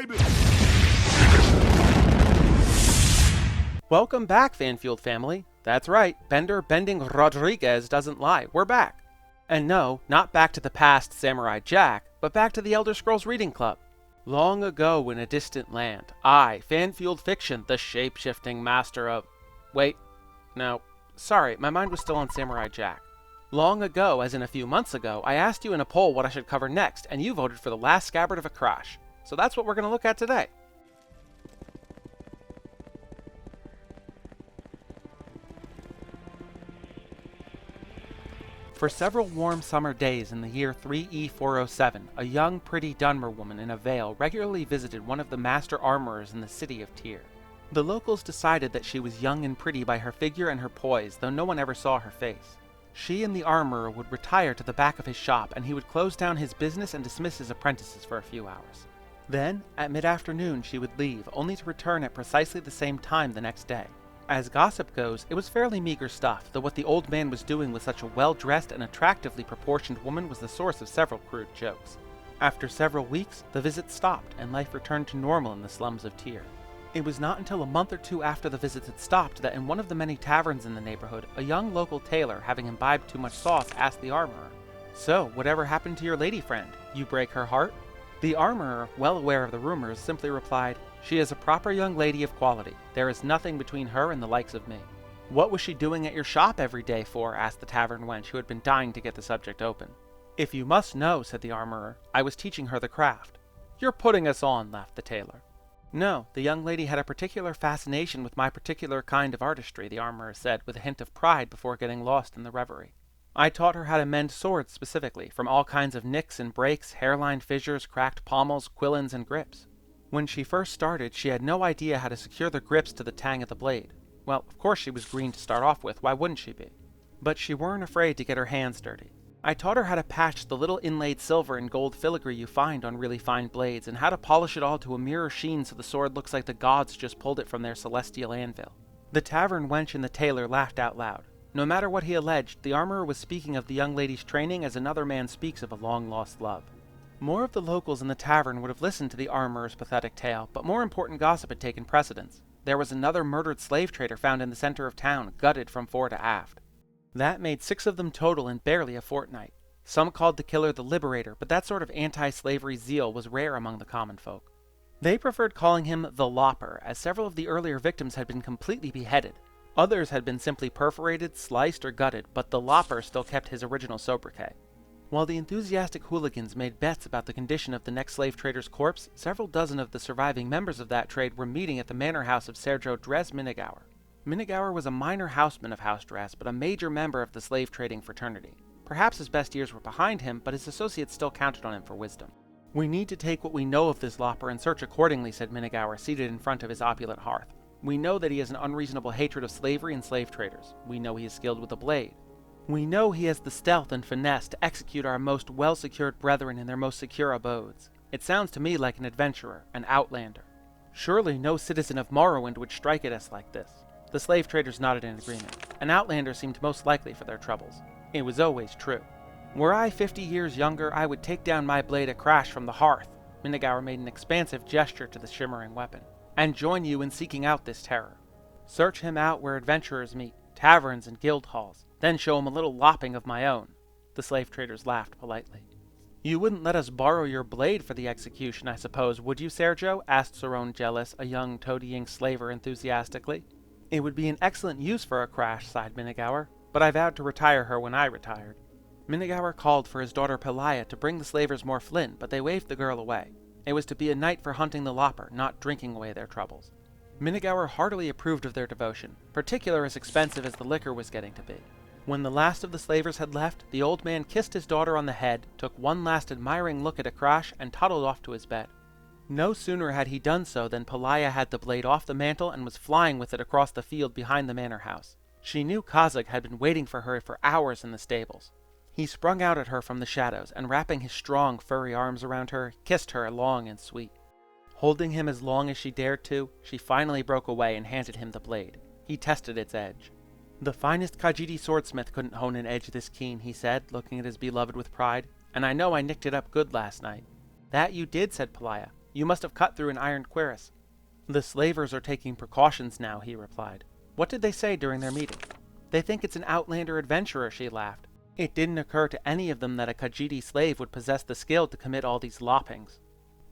baby! Welcome back, Fan-Fueled family. That's right, Bender Bending Rodriguez doesn't lie. We're back. And no, not back to the past Samurai Jack, but back to the Elder Scrolls Reading Club. Long ago in a distant land, I, Fan-Fueled Fiction, the shape-shifting master of... Wait, no, sorry, my mind was still on Samurai Jack. Long ago, as in a few months ago, I asked you in a poll what I should cover next, and you voted for the Last Scabbard of Akrash. So that's what we're going to look at today. For several warm summer days in the year 3E407, a young, pretty Dunmer woman in a veil regularly visited one of the master armorers in the city of Tyr. The locals decided that she was young and pretty by her figure and her poise, though no one ever saw her face. She and the armorer would retire to the back of his shop, and he would close down his business and dismiss his apprentices for a few hours. Then, at mid-afternoon, she would leave, only to return at precisely the same time the next day. As gossip goes, it was fairly meager stuff, though what the old man was doing with such a well-dressed and attractively proportioned woman was the source of several crude jokes. After several weeks, the visit stopped, and life returned to normal in the slums of Tyr. It was not until a month or two after the visits had stopped that in one of the many taverns in the neighborhood, a young local tailor, having imbibed too much sauce, asked the armorer, "So, whatever happened to your lady friend? You break her heart?" The armorer, well aware of the rumors, simply replied, "She is a proper young lady of quality. There is nothing between her and the likes of me." "What was she doing at your shop every day for?" asked the tavern wench, who had been dying to get the subject open. "If you must know," said the armorer, "I was teaching her the craft." "You're putting us on," laughed the tailor. "No, the young lady had a particular fascination with my particular kind of artistry," the armorer said, with a hint of pride before getting lost in the reverie. "I taught her how to mend swords specifically, from all kinds of nicks and breaks, hairline fissures, cracked pommels, quillins, and grips. When she first started, she had no idea how to secure the grips to the tang of the blade. Well, of course she was green to start off with, why wouldn't she be? But she weren't afraid to get her hands dirty. I taught her how to patch the little inlaid silver and gold filigree you find on really fine blades, and how to polish it all to a mirror sheen so the sword looks like the gods just pulled it from their celestial anvil." The tavern wench and the tailor laughed out loud. No matter what he alleged, the armorer was speaking of the young lady's training as another man speaks of a long-lost love. More of the locals in the tavern would have listened to the armorer's pathetic tale, but more important gossip had taken precedence. There was another murdered slave trader found in the center of town, gutted from fore to aft. That made 6 of them total in barely a fortnight. Some called the killer the Liberator, but that sort of anti-slavery zeal was rare among the common folk. They preferred calling him the Lopper, as several of the earlier victims had been completely beheaded. Others had been simply perforated, sliced, or gutted, but the Lopper still kept his original sobriquet. While the enthusiastic hooligans made bets about the condition of the next slave trader's corpse, several dozen of the surviving members of that trade were meeting at the manor house of Sergio Dres Minigauer. Minigauer was a minor houseman of House Dres, but a major member of the slave trading fraternity. Perhaps his best years were behind him, but his associates still counted on him for wisdom. "We need to take what we know of this Lopper and search accordingly," said Minigauer, seated in front of his opulent hearth. "We know that he has an unreasonable hatred of slavery and slave traders. We know he is skilled with a blade. We know he has the stealth and finesse to execute our most well-secured brethren in their most secure abodes. It sounds to me like an adventurer, an outlander. Surely no citizen of Morrowind would strike at us like this." The slave traders nodded in agreement. An outlander seemed most likely for their troubles. It was always true. "Were I 50 years younger, I would take down my blade Akrash from the hearth," Minigauer made an expansive gesture to the shimmering weapon, "and join you in seeking out this terror. Search him out where adventurers meet, taverns and guild halls, then show him a little lopping of my own." The slave traders laughed politely. "You wouldn't let us borrow your blade for the execution, I suppose, would you, Sergio?" asked Cerrone Jealous, a young toadying slaver, enthusiastically. "It would be an excellent use for Akrash," sighed Minigauer, "but I vowed to retire her when I retired." Minigauer called for his daughter Pelaya to bring the slavers more flint, but they waved the girl away. It was to be a night for hunting the Lopper, not drinking away their troubles. Minigauer heartily approved of their devotion, particularly as expensive as the liquor was getting to be. When the last of the slavers had left, the old man kissed his daughter on the head, took one last admiring look at Akrash, and toddled off to his bed. No sooner had he done so than Pelaya had the blade off the mantle and was flying with it across the field behind the manor house. She knew Khajiit had been waiting for her for hours in the stables. He sprung out at her from the shadows, and wrapping his strong, furry arms around her, kissed her long and sweet. Holding him as long as she dared to, she finally broke away and handed him the blade. He tested its edge. "The finest Khajiit swordsmith couldn't hone an edge this keen," he said, looking at his beloved with pride, "and I know I nicked it up good last night." "That you did," said Pelaya. You must have cut through an iron cuirass." "The slavers are taking precautions now," he replied. "What did they say during their meeting?" "They think it's an outlander adventurer," she laughed. "It didn't occur to any of them that a Khajiit slave would possess the skill to commit all these loppings."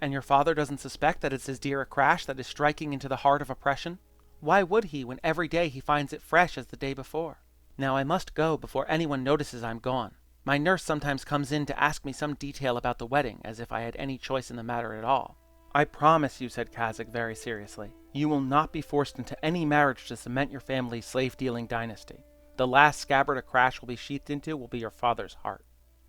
"And your father doesn't suspect that it's his dear Akrash that is striking into the heart of oppression? Why would he, when every day he finds it fresh as the day before? Now I must go before anyone notices I'm gone. My nurse sometimes comes in to ask me some detail about the wedding, as if I had any choice in the matter at all." "I promise you," said Khajiit very seriously, "you will not be forced into any marriage to cement your family's slave-dealing dynasty. The last scabbard Akrash will be sheathed into will be your father's heart.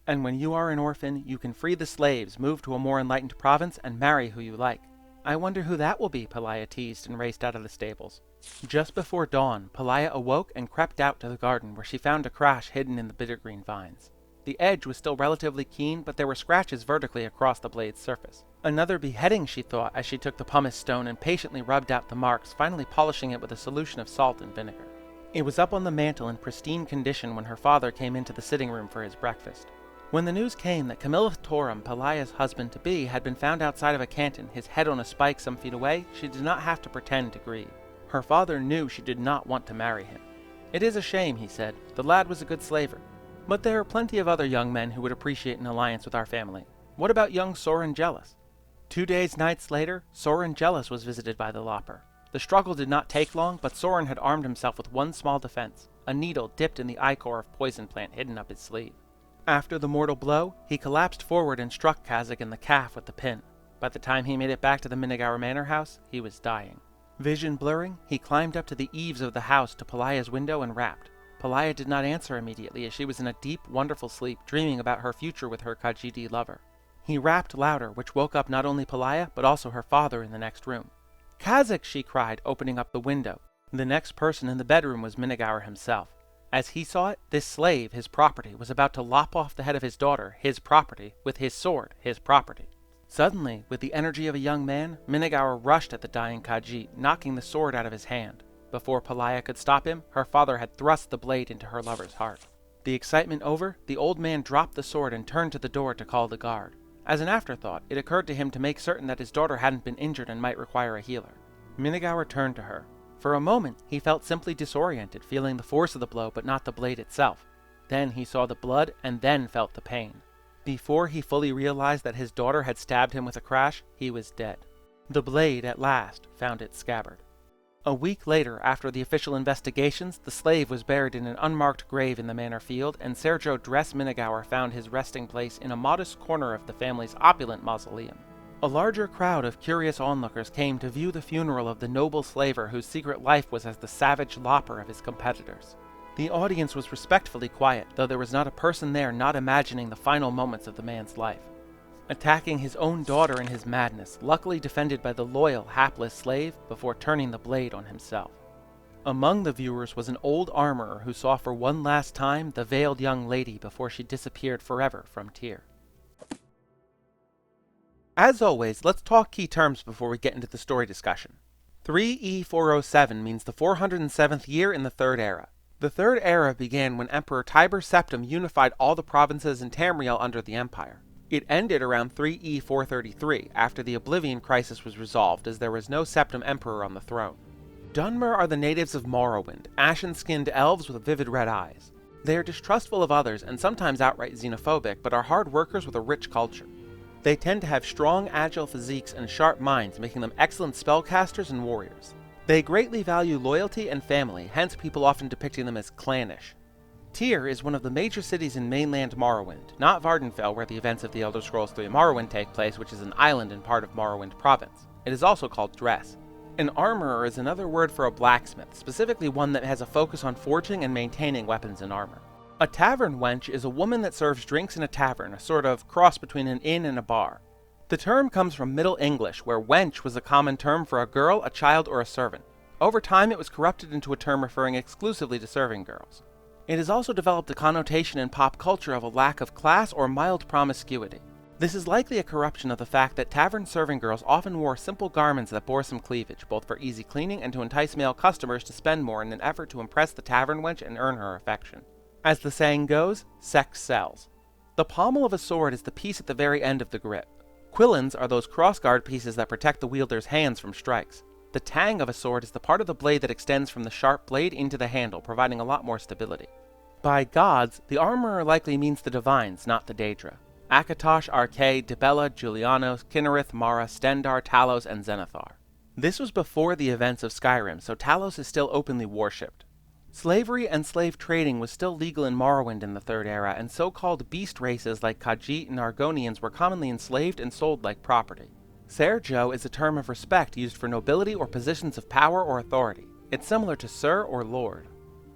And when you are an orphan, you can free the slaves, move to a more enlightened province, and marry who you like." "I wonder who that will be," Pelaya teased and raced out of the stables. Just before dawn, Pelaya awoke and crept out to the garden, where she found Akrash hidden in the bittergreen vines. The edge was still relatively keen, but there were scratches vertically across the blade's surface. Another beheading, she thought, as she took the pumice stone and patiently rubbed out the marks, finally polishing it with a solution of salt and vinegar. It was up on the mantel in pristine condition when her father came into the sitting room for his breakfast. When the news came that Camillus Torum, Pelaya's husband-to-be, had been found outside of a canton, his head on a spike some feet away, she did not have to pretend to grieve. Her father knew she did not want to marry him. "It is a shame," he said. "The lad was a good slaver. But there are plenty of other young men who would appreciate an alliance with our family. What about young Soren Jealous?" 2 nights later, Soren Jealous was visited by the Lopper. The struggle did not take long, but Soren had armed himself with one small defense, a needle dipped in the ichor of poison plant hidden up his sleeve. After the mortal blow, he collapsed forward and struck Khajiit in the calf with the pin. By the time he made it back to the Minnegower Manor house, he was dying. Vision blurring, he climbed up to the eaves of the house to Pelaya's window and rapped. Pelaya did not answer immediately, as she was in a deep, wonderful sleep, dreaming about her future with her Khajiit lover. He rapped louder, which woke up not only Pelaya, but also her father in the next room. "Khajiit!" she cried, opening up the window. The next person in the bedroom was Minnegower himself. As he saw it, this slave, his property, was about to lop off the head of his daughter, his property, with his sword, his property. Suddenly, with the energy of a young man, Minnegower rushed at the dying Khajiit, knocking the sword out of his hand. Before Pelaya could stop him, her father had thrust the blade into her lover's heart. The excitement over, the old man dropped the sword and turned to the door to call the guard. As an afterthought, it occurred to him to make certain that his daughter hadn't been injured and might require a healer. Minnegower turned to her. For a moment, he felt simply disoriented, feeling the force of the blow but not the blade itself. Then he saw the blood and then felt the pain. Before he fully realized that his daughter had stabbed him with Akrash, he was dead. The blade, at last, found its scabbard. A week later, after the official investigations, the slave was buried in an unmarked grave in the manor field, and Sergio Dress Minnegower found his resting place in a modest corner of the family's opulent mausoleum. A larger crowd of curious onlookers came to view the funeral of the noble slaver whose secret life was as the savage lopper of his competitors. The audience was respectfully quiet, though there was not a person there not imagining the final moments of the man's life. Attacking his own daughter in his madness, luckily defended by the loyal, hapless slave, before turning the blade on himself. Among the viewers was an old armorer who saw for one last time the veiled young lady before she disappeared forever from Tyr. As always, let's talk key terms before we get into the story discussion. 3E407 means the 407th year in the Third Era. The Third Era began when Emperor Tiber Septim unified all the provinces in Tamriel under the Empire. It ended around 3E433, after the Oblivion Crisis was resolved, as there was no Septim Emperor on the throne. Dunmer are the natives of Morrowind, ashen-skinned elves with vivid red eyes. They are distrustful of others and sometimes outright xenophobic, but are hard workers with a rich culture. They tend to have strong, agile physiques and sharp minds, making them excellent spellcasters and warriors. They greatly value loyalty and family, hence people often depicting them as clannish. Tyr is one of the major cities in mainland Morrowind, not Vardenfell, where the events of the Elder Scrolls III Morrowind take place, which is an island and part of Morrowind Province. It is also called Dress. An armorer is another word for a blacksmith, specifically one that has a focus on forging and maintaining weapons and armor. A tavern wench is a woman that serves drinks in a tavern, a sort of cross between an inn and a bar. The term comes from Middle English, where wench was a common term for a girl, a child, or a servant. Over time, it was corrupted into a term referring exclusively to serving girls. It has also developed a connotation in pop culture of a lack of class or mild promiscuity. This is likely a corruption of the fact that tavern serving girls often wore simple garments that bore some cleavage, both for easy cleaning and to entice male customers to spend more in an effort to impress the tavern wench and earn her affection. As the saying goes, sex sells. The pommel of a sword is the piece at the very end of the grip. Quillins are those crossguard pieces that protect the wielder's hands from strikes. The tang of a sword is the part of the blade that extends from the sharp blade into the handle, providing a lot more stability. By gods, the armorer likely means the divines, not the Daedra. Akatosh, Arkay, Dibella, Julianos, Kinnereth, Mara, Stendar, Talos, and Zenithar. This was before the events of Skyrim, so Talos is still openly worshipped. Slavery and slave trading was still legal in Morrowind in the Third Era, and so-called beast races like Khajiit and Argonians were commonly enslaved and sold like property. Serjo is a term of respect used for nobility or positions of power or authority. It's similar to Sir or Lord.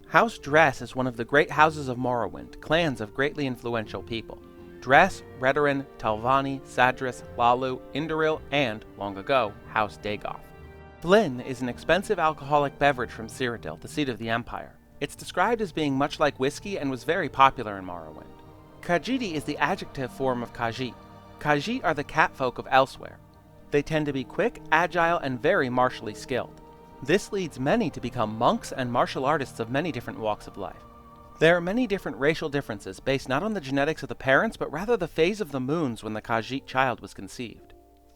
House Dress is one of the great houses of Morrowind, clans of greatly influential people. Dress, Redoran, Telvanni, Sadris, Lalu, Indoril, and, long ago, House Dagoth. Flynn is an expensive alcoholic beverage from Cyrodiil, the seat of the Empire. It's described as being much like whiskey and was very popular in Morrowind. Khajiiti is the adjective form of Khajiit. Khajiit are the catfolk of Elsewhere. They tend to be quick, agile, and very martially skilled. This leads many to become monks and martial artists of many different walks of life. There are many different racial differences based not on the genetics of the parents, but rather the phase of the moons when the Khajiit child was conceived.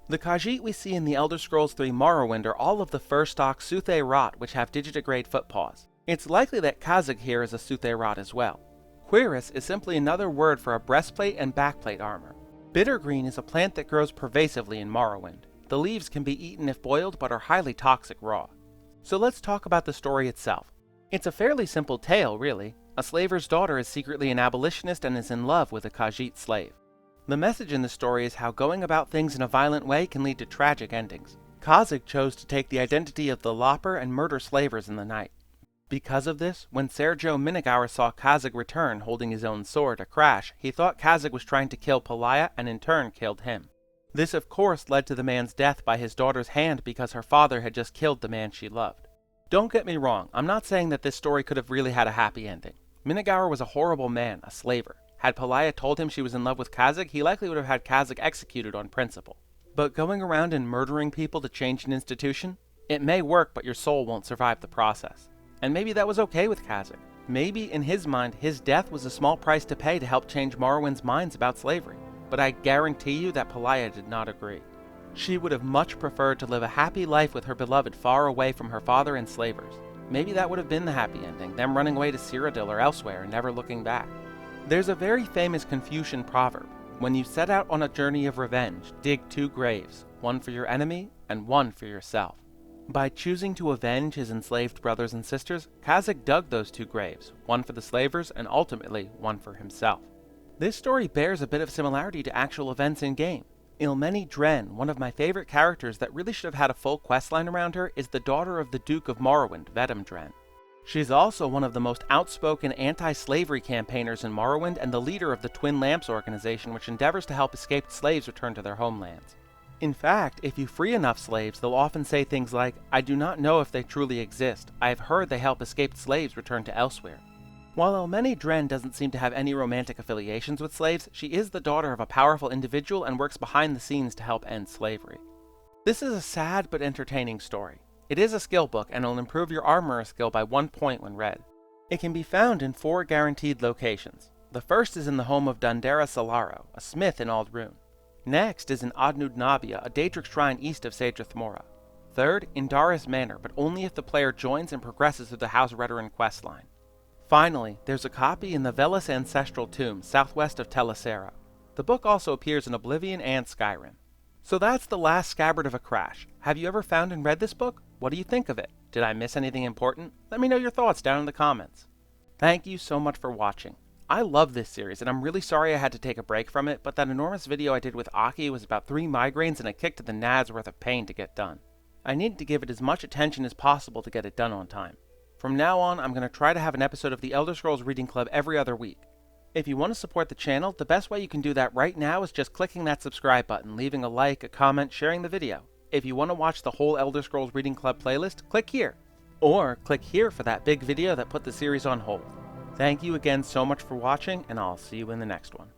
The Khajiit we see in the Elder Scrolls III Morrowind are all of the first stock Suthe Rot, which have digitigrade footpaws. It's likely that Khazig here is a Suthe Rot as well. Cuirass is simply another word for a breastplate and backplate armor. Bittergreen is a plant that grows pervasively in Morrowind. The leaves can be eaten if boiled, but are highly toxic raw. So let's talk about the story itself. It's a fairly simple tale, really. A slaver's daughter is secretly an abolitionist and is in love with a Khajiit slave. The message in the story is how going about things in a violent way can lead to tragic endings. Khazig chose to take the identity of the Lopper and murder slavers in the night. Because of this, when Serjo Minigaur saw Khazig return holding his own sword, Akrash, he thought Khazig was trying to kill Pelaya and in turn killed him. This of course led to the man's death by his daughter's hand because her father had just killed the man she loved. Don't get me wrong, I'm not saying that this story could have really had a happy ending. Minigaur was a horrible man, a slaver. Had Pelaya told him she was in love with Khazig, he likely would have had Khazig executed on principle. But going around and murdering people to change an institution? It may work, but your soul won't survive the process. And maybe that was okay with Khazig. Maybe, in his mind, his death was a small price to pay to help change Morrowind's minds about slavery. But I guarantee you that Pelaya did not agree. She would have much preferred to live a happy life with her beloved far away from her father and slavers. Maybe that would have been the happy ending, them running away to Cyrodiil or elsewhere and never looking back. There's a very famous Confucian proverb: when you set out on a journey of revenge, dig 2 graves, one for your enemy and one for yourself. By choosing to avenge his enslaved brothers and sisters, Khazig dug those 2 graves, one for the slavers and ultimately one for himself. This story bears a bit of similarity to actual events in-game. Ilmeni Dren, one of my favorite characters that really should have had a full questline around her, is the daughter of the Duke of Morrowind, Vedum Dren. She's also one of the most outspoken anti-slavery campaigners in Morrowind and the leader of the Twin Lamps organization, which endeavors to help escaped slaves return to their homelands. In fact, if you free enough slaves, they'll often say things like, "I do not know if they truly exist. I have heard they help escaped slaves return to Elsewhere." While Ilmeni Dren doesn't seem to have any romantic affiliations with slaves, she is the daughter of a powerful individual and works behind the scenes to help end slavery. This is a sad but entertaining story. It is a skill book and will improve your armorer skill by 1 point when read. It can be found in 4 guaranteed locations. The first is in the home of Dundera Solaro, a smith in Aldrune. Next is in Adnud Nabia, a Daedric shrine east of Sadrith Mora. Third, in Darius Manor, but only if the player joins and progresses through the House Redoran questline. Finally, there's a copy in the Velis Ancestral Tomb, southwest of Telecera. The book also appears in Oblivion and Skyrim. So that's The Last Scabbard of Akrash. Have you ever found and read this book? What do you think of it? Did I miss anything important? Let me know your thoughts down in the comments. Thank you so much for watching. I love this series, and I'm really sorry I had to take a break from it, but that enormous video I did with Aki was about 3 migraines and a kick to the nads worth of pain to get done. I needed to give it as much attention as possible to get it done on time. From now on, I'm going to try to have an episode of the Elder Scrolls Reading Club every other week. If you want to support the channel, the best way you can do that right now is just clicking that subscribe button, leaving a like, a comment, sharing the video. If you want to watch the whole Elder Scrolls Reading Club playlist, click here. Or click here for that big video that put the series on hold. Thank you again so much for watching, and I'll see you in the next one.